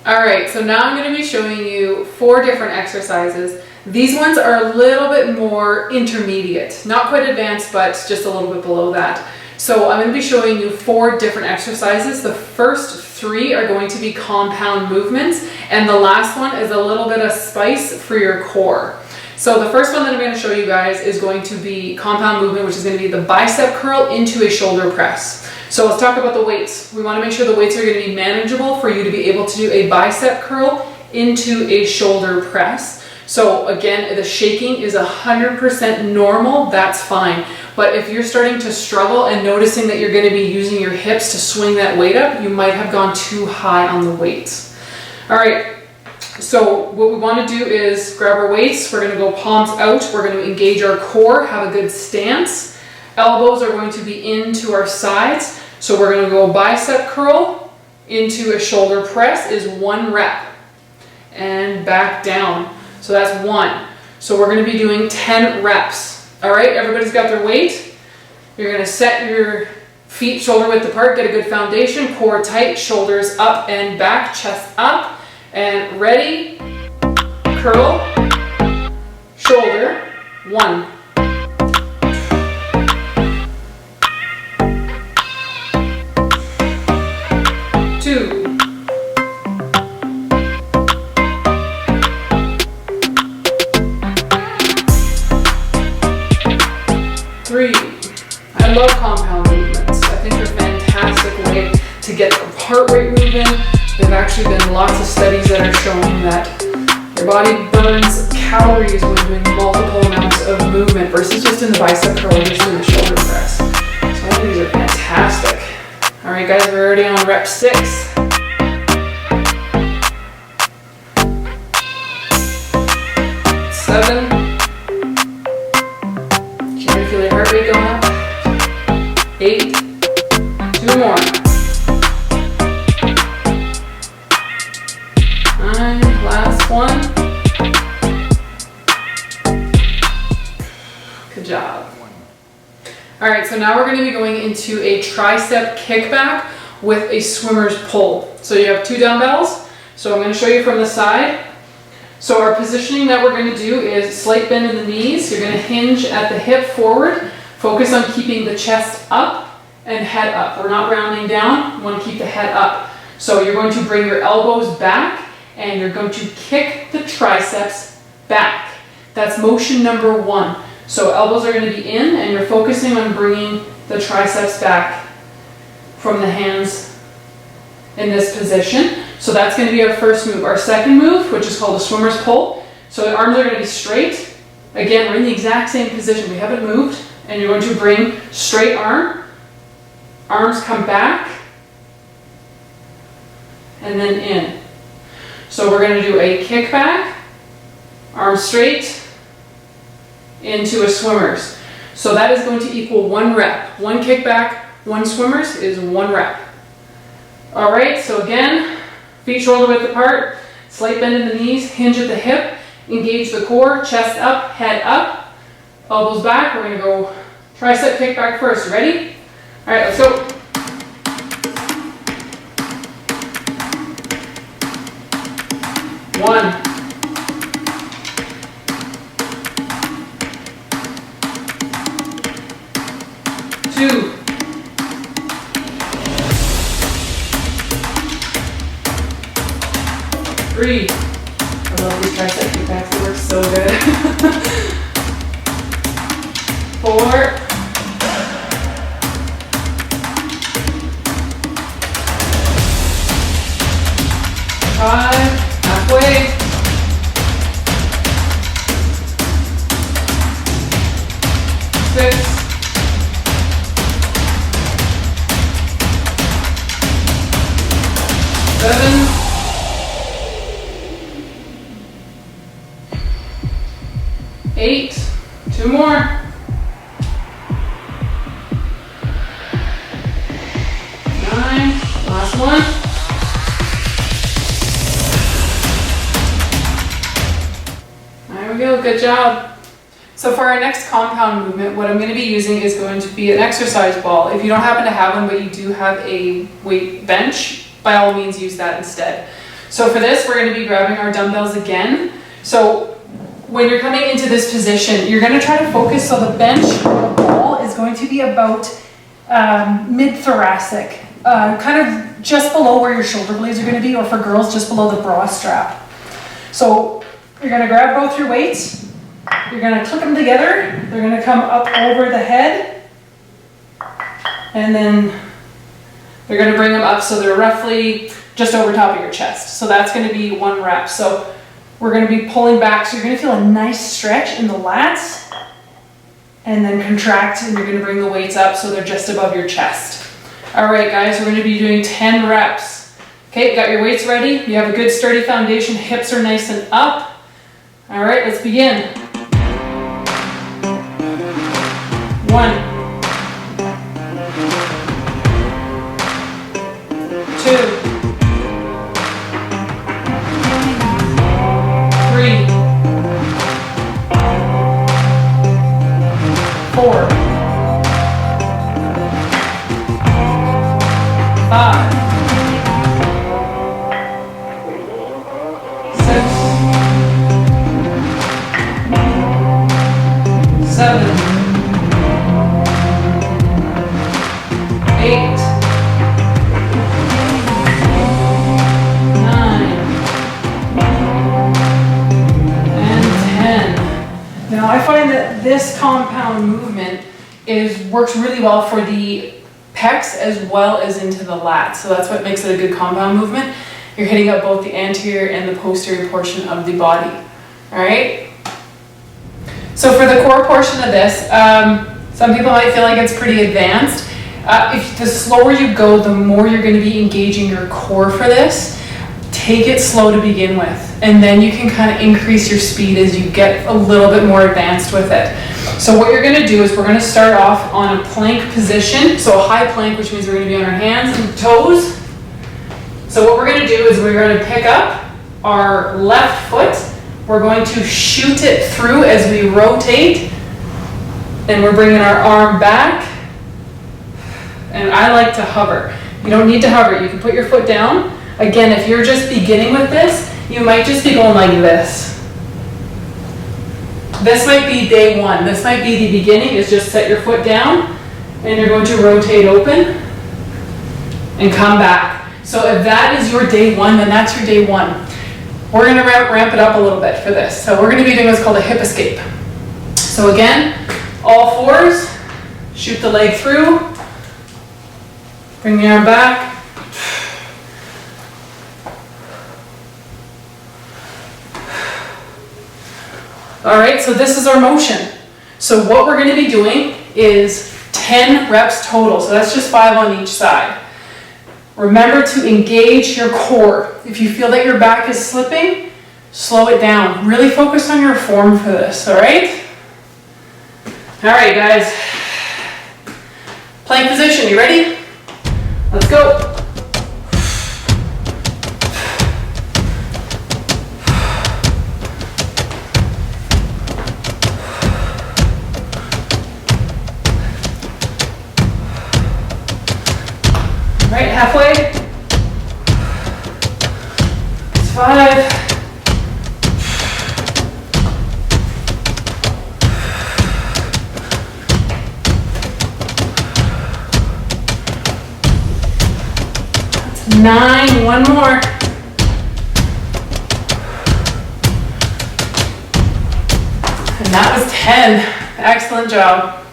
All right, so now I'm going to be showing you 4 different exercises. These ones are a little bit more intermediate, not quite advanced, but just a little bit below that. So I'm going to be showing you 4 different exercises. The first 3 are going to be compound movements, and the last one is a little bit of spice for your core. So the first one that I'm going to show you guys is going to be compound movement, which is going to be the bicep curl into a shoulder press. So let's talk about the weights. We want to make sure the weights are going to be manageable for you to be able to do a bicep curl into a shoulder press. So again, the shaking is 100% normal, that's fine. But if you're starting to struggle and noticing that you're going to be using your hips to swing that weight up, you might have gone too high on the weights. All right, so what we want to do is grab our weights. We're going to go palms out. We're going to engage our core, have a good stance. Elbows are going to be into our sides. So we're going to go bicep curl into a shoulder press is 1 rep. And back down. So that's 1. So we're going to be doing 10 reps. All right, everybody's got their weight. You're going to set your feet shoulder width apart, get a good foundation, core tight, shoulders up and back, chest up. And ready, curl, shoulder, 1. 2. 3. I love compound movements. I think they're a fantastic way to get the heart rate moving. There've actually been lots of studies that are showing that your body burns calories when doing multiple amounts of movement versus just in the bicep curl or just in the shoulder press. So I think these are fantastic. All right, guys, we're already on rep 6. 7. Can you feel your heart rate going up? 8. 2 more. 9. Last one. Good job. All right, so now we're going to be going into a tricep kickback with a swimmer's pull. So you have 2 dumbbells. So I'm going to show you from the side. So our positioning that we're going to do is slight bend in the knees. You're going to hinge at the hip forward. Focus on keeping the chest up and head up. We're not rounding down. We want to keep the head up. So you're going to bring your elbows back and you're going to kick the triceps back. That's motion number 1. So elbows are going to be in and you're focusing on bringing the triceps back from the hands in this position. So that's going to be our first move. Our second move, which is called a swimmer's pull. So the arms are going to be straight. Again, we're in the exact same position. We haven't moved. And you're going to bring straight arm. Arms come back. And then in. So we're going to do a kickback. Arms straight. Into a swimmer's. So that is going to equal 1 rep. 1 kickback, 1 swimmer's is 1 rep. All right, so again, feet shoulder width apart, slight bend in the knees, hinge at the hip, engage the core, chest up, head up, elbows back. We're going to go tricep kickback first. Ready? All right, let's go. 1. 2. 3. I love these tricep kickbacks, they work so good. 4. 5. Halfway. 6. 7. 8. 2 more. 9. Last one. There we go. Good job. So for our next compound movement, what I'm going to be using is going to be an exercise ball. If you don't happen to have one, but you do have a weight bench, by all means use that instead. So for this, we're going to be grabbing our dumbbells again. So when you're coming into this position, you're going to try to focus so the bench or the ball is going to be about mid-thoracic, kind of just below where your shoulder blades are going to be, or for girls, just below the bra strap. So you're going to grab both your weights, you're going to click them together, they're going to come up over the head, and then they're going to bring them up so they're roughly just over top of your chest. So that's going to be 1 rep. So we're going to be pulling back, so you're going to feel a nice stretch in the lats, and then contract, and you're going to bring the weights up so they're just above your chest. All right, guys, we're going to be doing 10 reps. Okay, got your weights ready? You have a good sturdy foundation, hips are nice and up. All right, let's begin. 1, 2, 3, 4, 5, 6, 7, 8, 9, and 10. Now I find that this compound movement works really well for the pecs as well as into the lats. So that's what makes it a good compound movement. You're hitting up both the anterior and the posterior portion of the body. All right. So for the core portion of this, some people might feel like it's pretty advanced. If the slower you go, the more you're going to be engaging your core for this. Take it slow to begin with, and then you can kind of increase your speed as you get a little bit more advanced with it. So what you're going to do is we're going to start off on a plank position, so a high plank, which means we're going to be on our hands and toes. So what we're going to do is we're going to pick up our left foot, we're going to shoot it through as we rotate, and we're bringing our arm back, and I like to hover. You don't need to hover, you can put your foot down. Again, if you're just beginning with this, you might just be going like this. This might be day 1. This might be the beginning, is just set your foot down and you're going to rotate open and come back. So if that is your day 1, then that's your day 1. We're going to ramp it up a little bit for this. So we're going to be doing what's called a hip escape. So again, all fours, shoot the leg through, bring the arm back. All right, so this is our motion. So what we're going to be doing is 10 reps total. So that's just 5 on each side. Remember to engage your core. If you feel that your back is slipping, slow it down. Really focus on your form for this, all right? All right, guys. Plank position, you ready? Let's go. Right, halfway. It's 5. That's 9. 1 more. And that was 10. Excellent job.